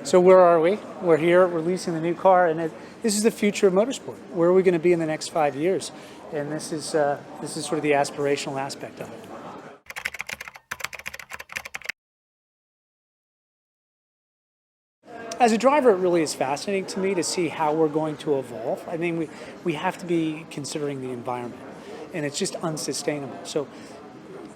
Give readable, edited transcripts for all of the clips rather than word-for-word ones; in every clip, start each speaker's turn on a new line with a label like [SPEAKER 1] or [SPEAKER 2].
[SPEAKER 1] So where are we? We're here releasing the new car, and this is the future of motorsport. Where are we going to be in the next 5 years? And this is sort of the aspirational aspect of it. As a driver, it really is fascinating to me to see how we're going to evolve. I mean, we have to be considering the environment, and it's just unsustainable. So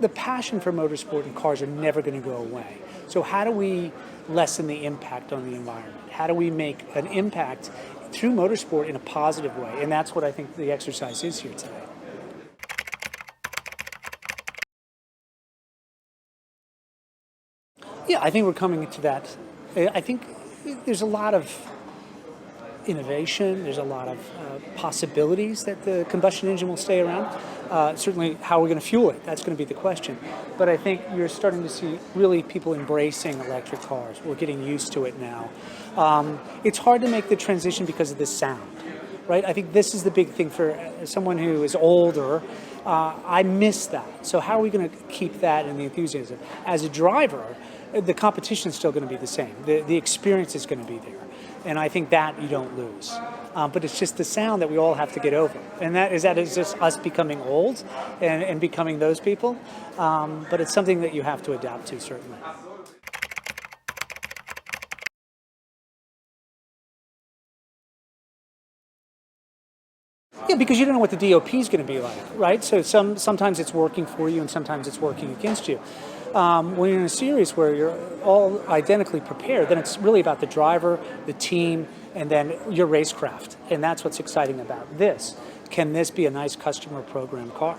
[SPEAKER 1] the passion for motorsport and cars are never going to go away. So how do we lessen the impact on the environment? How do we make an impact through motorsport in a positive way? And that's what I think the exercise is here today. Yeah, I think we're coming into that. I think there's a lot of innovation, there's a lot of possibilities that the combustion engine will stay around. Certainly how we're going to fuel it, that's going to be the question. But I think you're starting to see really people embracing electric cars. We're getting used to it now. It's hard to make the transition because of the sound, right? I think this is the big thing for someone who is older. I miss that. So how are we going to keep that and the enthusiasm? As a driver, the competition is still going to be the same. The experience is going to be there. And I think that you don't lose. But it's just the sound that we all have to get over. And that is just us becoming old and becoming those people. But it's something that you have to adapt to, certainly. Yeah, because you don't know what the DOP is going to be like, right? So sometimes it's working for you and sometimes it's working against you. When you're in a series where you're all identically prepared, then it's really about the driver, the team, and then your racecraft. And that's what's exciting about this. Can this be a nice customer program car?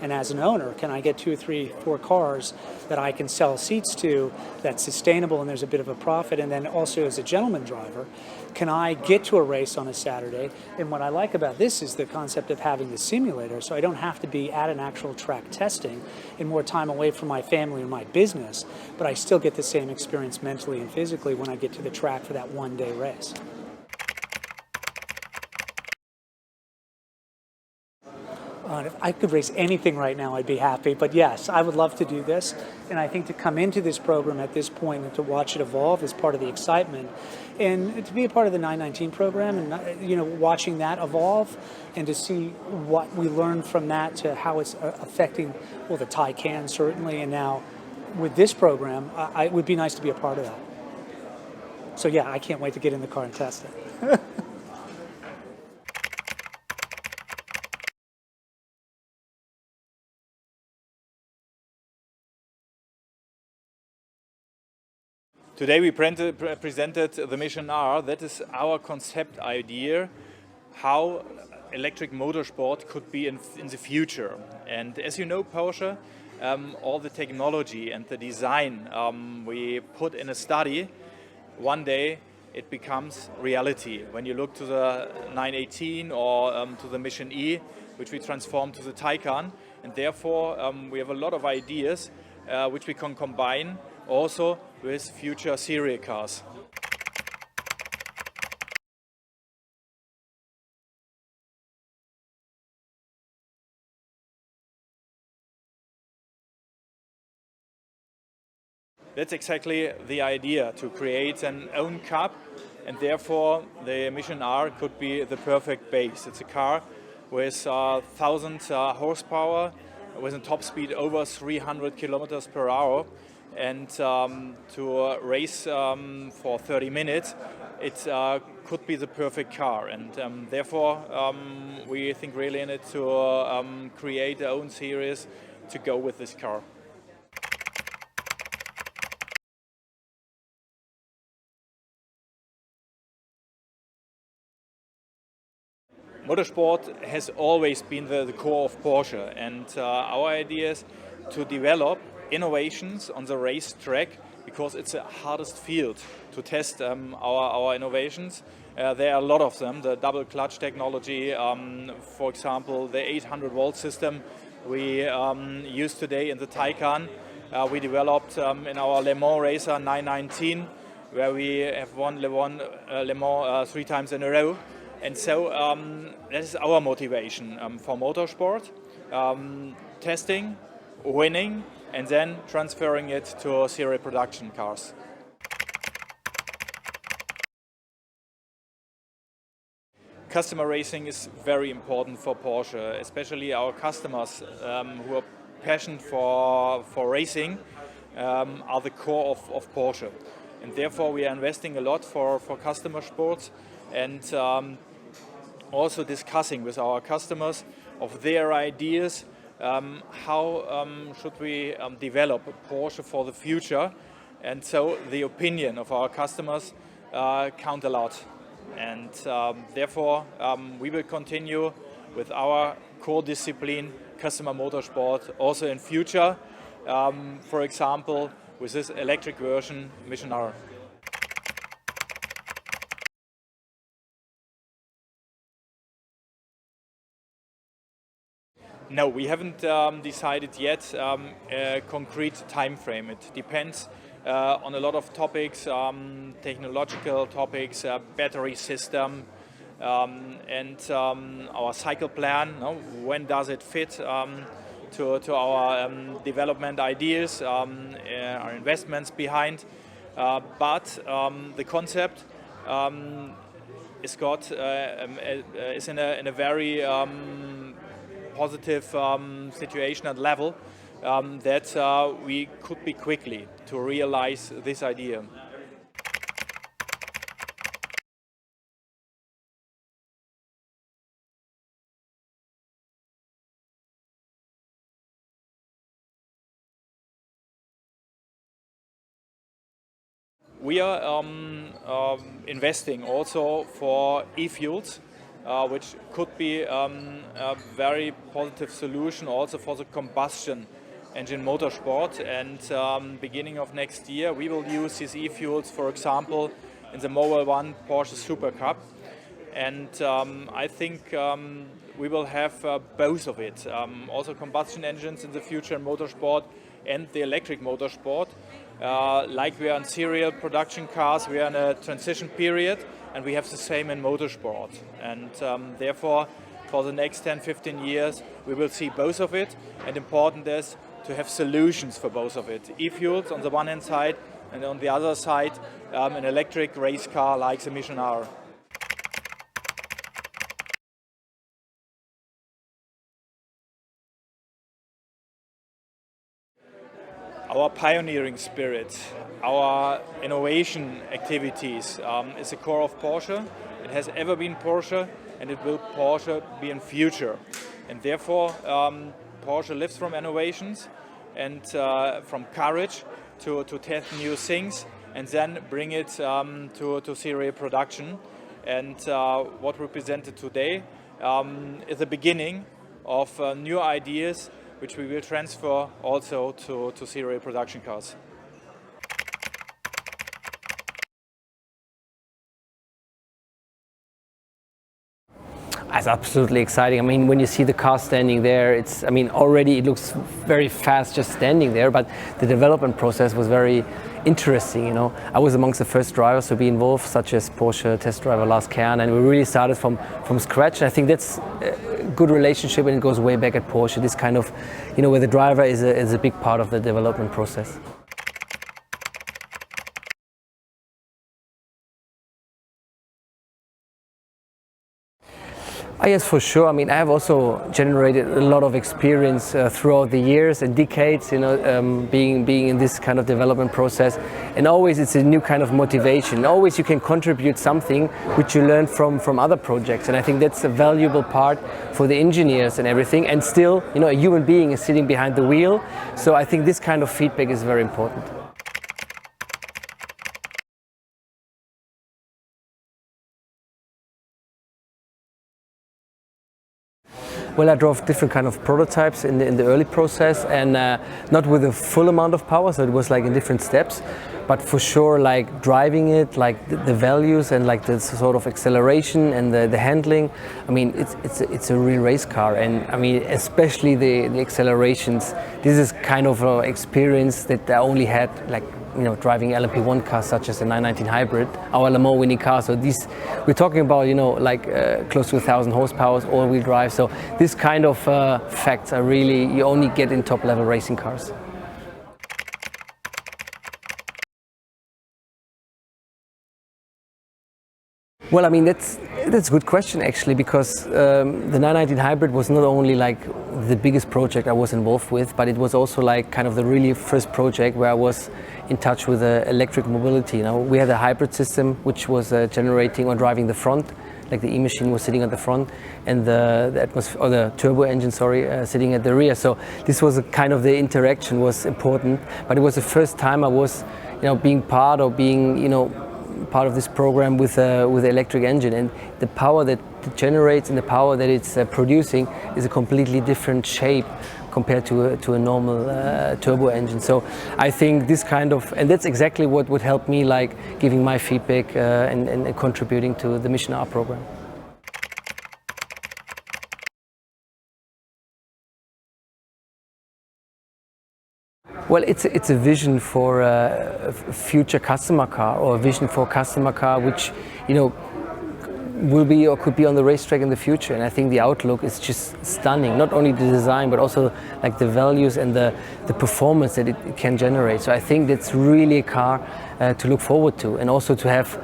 [SPEAKER 1] And as an owner, can I get 2, 3, 4 cars that I can sell seats to that's sustainable and there's a bit of a profit? And then also as a gentleman driver, can I get to a race on a Saturday? And what I like about this is the concept of having the simulator, so I don't have to be at an actual track testing and more time away from my family or my business, but I still get the same experience mentally and physically when I get to the track for that one-day race. If I could race anything right now, I'd be happy. But yes, I would love to do this. And I think to come into this program at this point and to watch it evolve is part of the excitement. And to be a part of the 919 program and watching that evolve and to see what we learn from that to how it's affecting, well, the Taycan certainly, and now with this program, it would be nice to be a part of that. So yeah, I can't wait to get in the car and test it.
[SPEAKER 2] Today we presented the Mission R. That is our concept idea how electric motorsport could be in the future. And as you know, Porsche, all the technology and the design we put in a study, one day it becomes reality. When you look to the 918 or to the Mission E, which we transformed to the Taycan, and therefore we have a lot of ideas which we can combine also with future series cars. That's exactly the idea, to create an own cup, and therefore the Mission R could be the perfect base. It's a car with 1,000 horsepower, with a top speed over 300 kilometers per hour. And to race for 30 minutes, it could be the perfect car. And therefore, we think really in it to create our own series to go with this car. Motorsport has always been the core of Porsche, and our idea is to develop innovations on the racetrack because it's the hardest field to test our innovations. There are a lot of them. The double clutch technology, for example, the 800-volt system we use today in the Taycan. We developed in our Le Mans racer 919, where we have won Le Mans 3 times in a row. And so that is our motivation for motorsport, testing, winning, and then transferring it to serial production cars. customer racing is very important for Porsche, especially our customers who are passionate for racing are the core of Porsche. And therefore we are investing a lot for customer sports and also discussing with our customers of their ideas, how should we develop a Porsche for the future. And so the opinion of our customers count a lot. And therefore we will continue with our core discipline, customer motorsport, also in future, for example, with this electric version, Mission R. No, we haven't decided yet a concrete time frame. It depends on a lot of topics, technological topics, battery system, and our cycle plan. No? When does it fit to our development ideas, our investments behind? But the concept is in a very positive situation and level that we could be quickly to realize this idea. We are investing also for e-fuels, which could be a very positive solution also for the combustion engine motorsport. And beginning of next year, we will use these e-fuels, for example, in the Mobile One Porsche Super Cup. And I think we will have both of it, also combustion engines in the future in motorsport and the electric motorsport. Like we are in serial production cars, we are in a transition period, and we have the same in motorsport. And therefore, for the next 10-15 years, we will see both of it. And important is to have solutions for both of it. E-fuels on the one hand side, and on the other side, an electric race car like the Mission R. Our pioneering spirit, our innovation activities is the core of Porsche. It has ever been Porsche, and it will Porsche be in future. And therefore, Porsche lives from innovations and from courage to test new things and then bring it to serial production. And what we presented today is the beginning of new ideas which we will transfer also to serial production cars.
[SPEAKER 3] It's absolutely exciting. I mean, when you see the car standing there, already it looks very fast just standing there, but the development process was very interesting, I was amongst the first drivers to be involved, such as Porsche test driver Lars Kern, and we really started from scratch. And I think that's a good relationship, and it goes way back at Porsche, this kind of, where the driver is a big part of the development process. Yes, for sure. I have also generated a lot of experience throughout the years and decades, being in this kind of development process. And always it's a new kind of motivation. Always you can contribute something which you learn from other projects. And I think that's a valuable part for the engineers and everything. And still, a human being is sitting behind the wheel. So I think this kind of feedback is very important. Well, I drove different kind of prototypes in the early process, and not with a full amount of power, so it was like in different steps. But for sure, like driving it, like the values and like the sort of acceleration and the handling. It's a real race car, and especially the accelerations. This is kind of an experience that I only had driving LMP1 cars such as the 919 Hybrid, our Le Mans winning car. So we're talking about close to 1,000 horsepower, all-wheel drive. So this kind of facts are really you only get in top-level racing cars. Well, I mean that's a good question actually, because the 919 Hybrid was not only like the biggest project I was involved with, but it was also like kind of the really first project where I was in touch with electric mobility. You know, we had a hybrid system which was generating or driving the front, like the e-machine was sitting at the front, and the atmosphere or the turbo engine, sitting at the rear. So this was a kind of the interaction was important, but it was the first time I was, being part or being, part of this program with the electric engine, and the power that it generates and the power that it's producing is a completely different shape compared to a normal turbo engine. So I think this kind of, and that's exactly what would help me, like giving my feedback and contributing to the Mission R program. Well, it's a vision for a future customer car, or a vision for a customer car which, will be or could be on the racetrack in the future. And I think the outlook is just stunning. Not only the design, but also like the values and the performance that it can generate. So I think that's really a car to look forward to, and also to have,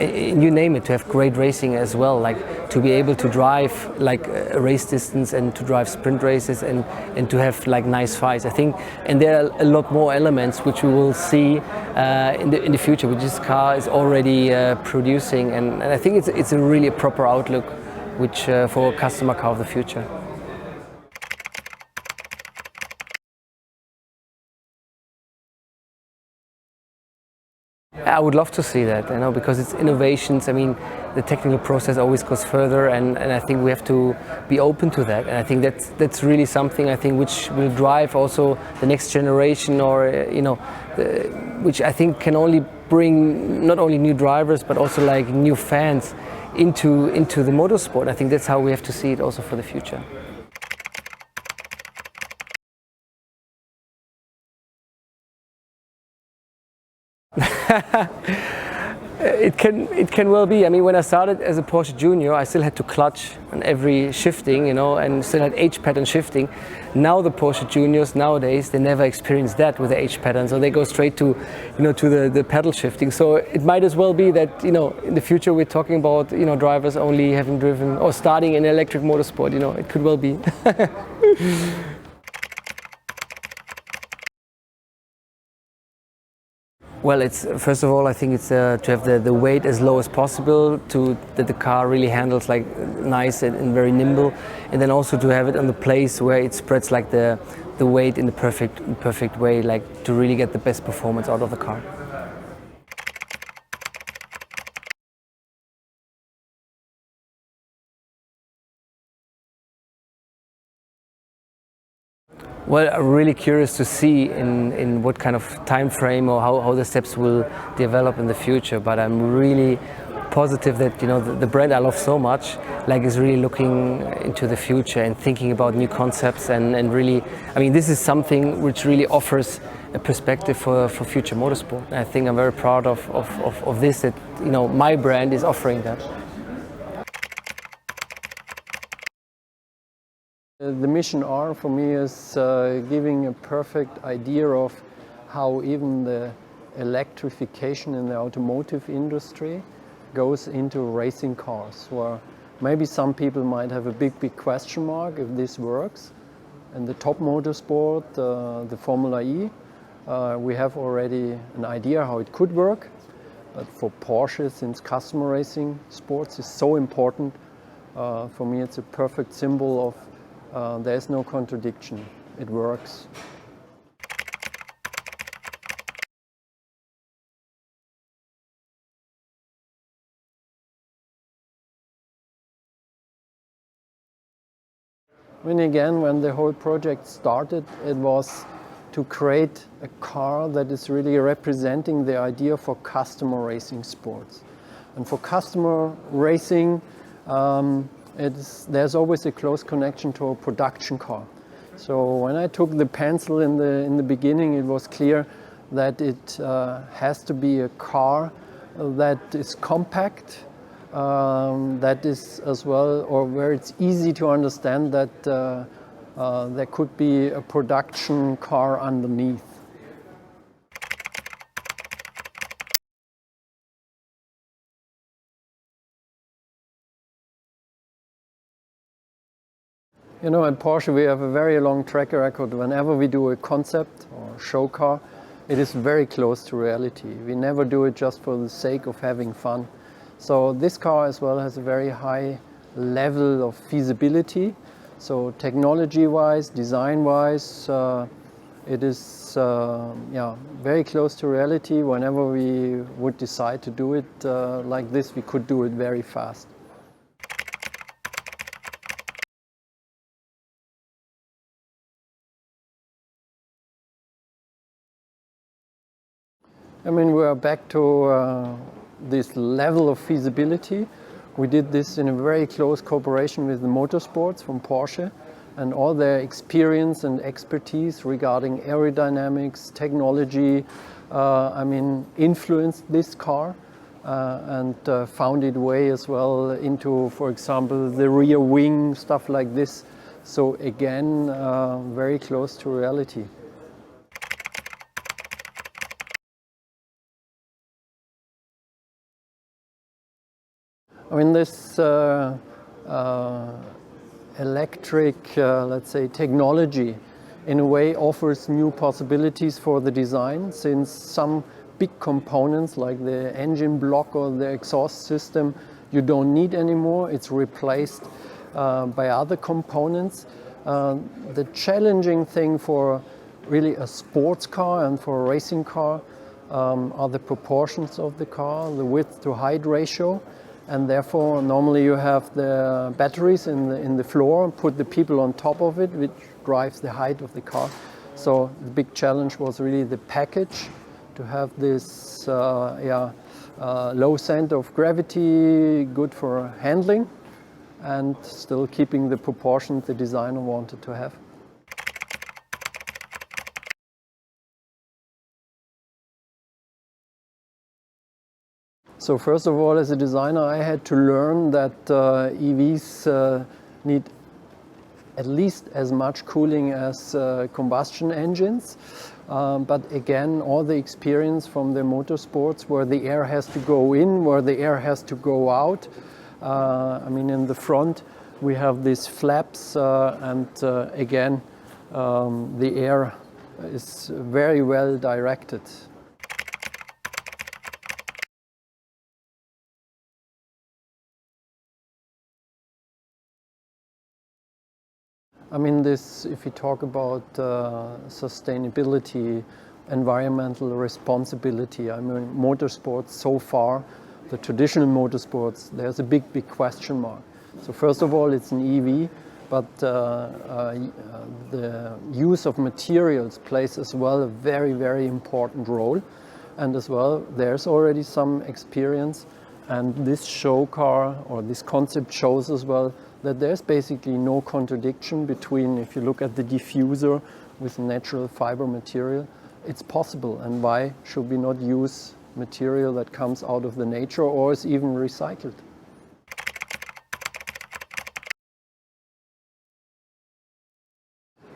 [SPEAKER 3] you name it, to have great racing as well, like to be able to drive like a race distance and to drive sprint races and to have like nice fights. I think, and there are a lot more elements which we will see in the future, which this car is already producing, and I think it's a really proper outlook which for a customer car of the future. I would love to see that, because it's innovations. I mean, the technical process always goes further, and I think we have to be open to that. And I think that's really something, I think, which will drive also the next generation, or which I think can only bring not only new drivers but also like new fans into the motorsport. I think that's how we have to see it also for the future. It can well be. I mean, when I started as a Porsche Junior, I still had to clutch on every shifting, and still had H pattern shifting. Now the Porsche Juniors nowadays, they never experience that with the H pattern, so they go straight to, to the pedal shifting. So it might as well be that, in the future we're talking about, drivers only having driven or starting in electric motorsport. It could well be. Well, it's first of all, I think it's to have the weight as low as possible, that the car really handles like nice and very nimble, and then also to have it on the place where it spreads like the weight in the perfect way, like to really get the best performance out of the car. Well, I'm really curious to see in what kind of time frame or how the steps will develop in the future. But I'm really positive that the brand I love so much is really looking into the future and thinking about new concepts and really, I mean, this is something which really offers a perspective for future motorsport. And I think I'm very proud of this, that my brand is offering that.
[SPEAKER 4] The Mission R for me is giving a perfect idea of how even the electrification in the automotive industry goes into racing cars, where maybe some people might have a big question mark if this works. In the top motorsport, the Formula E, we have already an idea how it could work. But for Porsche, since customer racing sports is so important, for me it's a perfect symbol of there's no contradiction. It works. When the whole project started, it was to create a car that is really representing the idea for customer racing sports. And for customer racing, there's always a close connection to a production car. So when I took the pencil in the beginning, it was clear that it has to be a car that is compact, that is as well, or where it's easy to understand that there could be a production car underneath. You know, at Porsche we have a very long track record. Whenever we do a concept or show car, it is very close to reality. We never do it just for the sake of having fun. So this car as well has a very high level of feasibility. So technology-wise, design-wise, it is very close to reality. Whenever we would decide to do it like this, we could do it very fast. I mean, we are back to this level of feasibility. We did this in a very close cooperation with the motorsports from Porsche, and all their experience and expertise regarding aerodynamics, technology, influenced this car and found its way as well into, for example, the rear wing, stuff like this. So again, very close to reality. I mean, this electric, let's say, technology in a way offers new possibilities for the design, since some big components like the engine block or the exhaust system you don't need anymore. It's replaced by other components. The challenging thing for really a sports car and for a racing car are the proportions of the car, the width to height ratio. And therefore, normally you have the batteries in the floor, put the people on top of it, which drives the height of the car. So the big challenge was really the package, to have this low center of gravity, good for handling, and still keeping the proportions the designer wanted to have. So first of all, as a designer, I had to learn that EVs need at least as much cooling as combustion engines. But again, all the experience from the motorsports, where the air has to go in, where the air has to go out. In the front we have these flaps, and again, the air is very well directed. I mean, this, if you talk about sustainability, environmental responsibility, I mean, motorsports so far, the traditional motorsports, there's a big question mark. So first of all, it's an EV, but the use of materials plays as well a very, very important role. And as well, there's already some experience, and this show car or this concept shows as well that there's basically no contradiction between, if you look at the diffuser with natural fiber material, it's possible. And why should we not use material that comes out of the nature or is even recycled?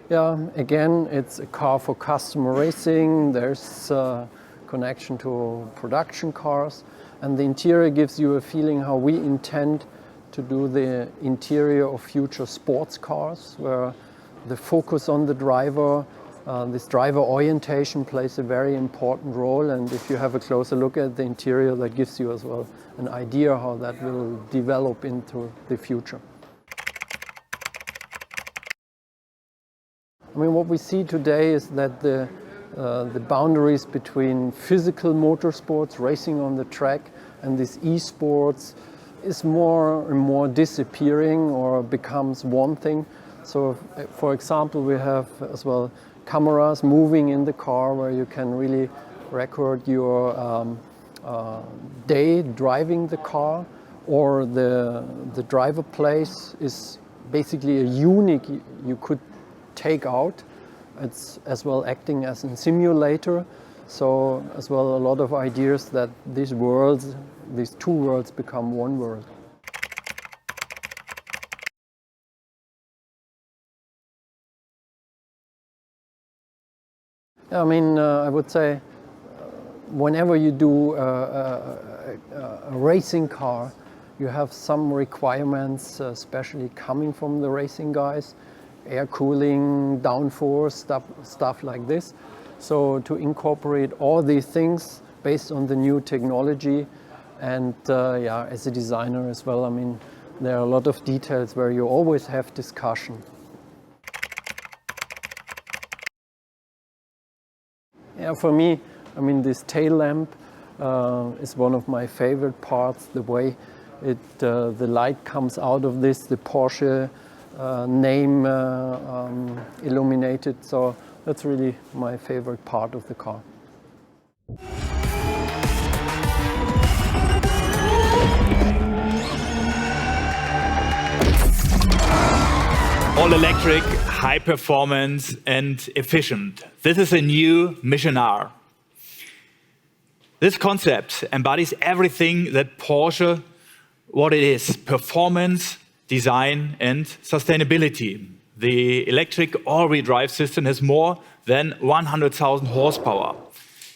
[SPEAKER 4] Yeah, again, it's a car for customer racing. There's a connection to production cars, and the interior gives you a feeling how we intend to do the interior of future sports cars, where the focus on the driver, this driver orientation plays a very important role. And if you have a closer look at the interior, that gives you as well an idea how that will develop into the future. I mean, what we see today is that the boundaries between physical motorsports, racing on the track, and this e-sports is more and more disappearing or becomes one thing. So, for example, we have as well cameras moving in the car where you can really record your day driving the car, or the driver place is basically a unit you could take out. It's as well acting as a simulator. So as well a lot of ideas that these two worlds become one world. I mean, I would say whenever you do a racing car, you have some requirements, especially coming from the racing guys. air cooling, downforce, stuff like this. So to incorporate all these things based on the new technology, and yeah, as a designer as well, I mean, there are a lot of details where you always have discussion. Yeah, for me, I mean, this tail lamp is one of my favorite parts. The way the light comes out of this, the Porsche name illuminated. So that's really my favorite part of the car.
[SPEAKER 2] All electric, high performance and efficient. This is a new Mission R. This concept embodies everything that Porsche, what it is, performance, design and sustainability. The electric all-wheel drive system has more than 100,000 horsepower.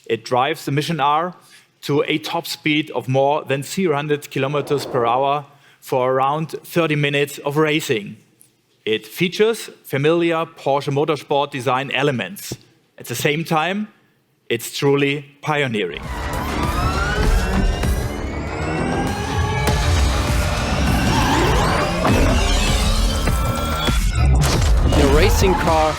[SPEAKER 2] It drives the Mission R to a top speed of more than 300 kilometers per hour for around 30 minutes of racing. It features familiar Porsche motorsport design elements. At the same time, it's truly pioneering.
[SPEAKER 4] In a racing car,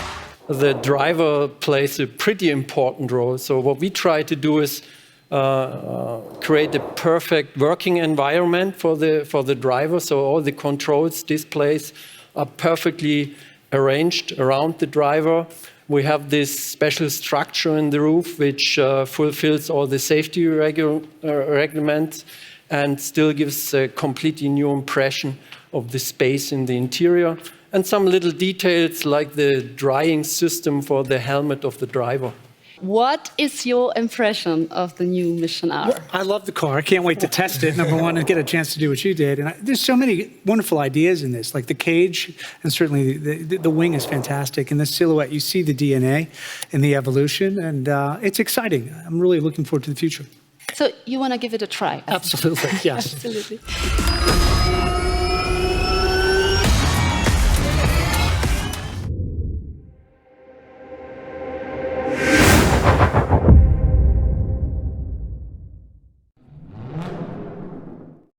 [SPEAKER 4] the driver plays a pretty important role. So what we try to do is create a perfect working environment for the driver. So all the controls, displays are perfectly arranged around the driver. We have this special structure in the roof which fulfills all the safety regulations and still gives a completely new impression of the space in the interior. And some little details like the drying system for the helmet of the driver.
[SPEAKER 5] What is your impression of the new Mission R?
[SPEAKER 1] Well, I love the car. I can't wait to test it, number one, and get a chance to do what you did. And there's so many wonderful ideas in this, like the cage, and certainly the wing is fantastic. And the silhouette, you see the DNA and the evolution, and it's exciting. I'm really looking forward to the future.
[SPEAKER 5] So you want to give it a try?
[SPEAKER 1] Absolutely, yes.
[SPEAKER 5] Absolutely.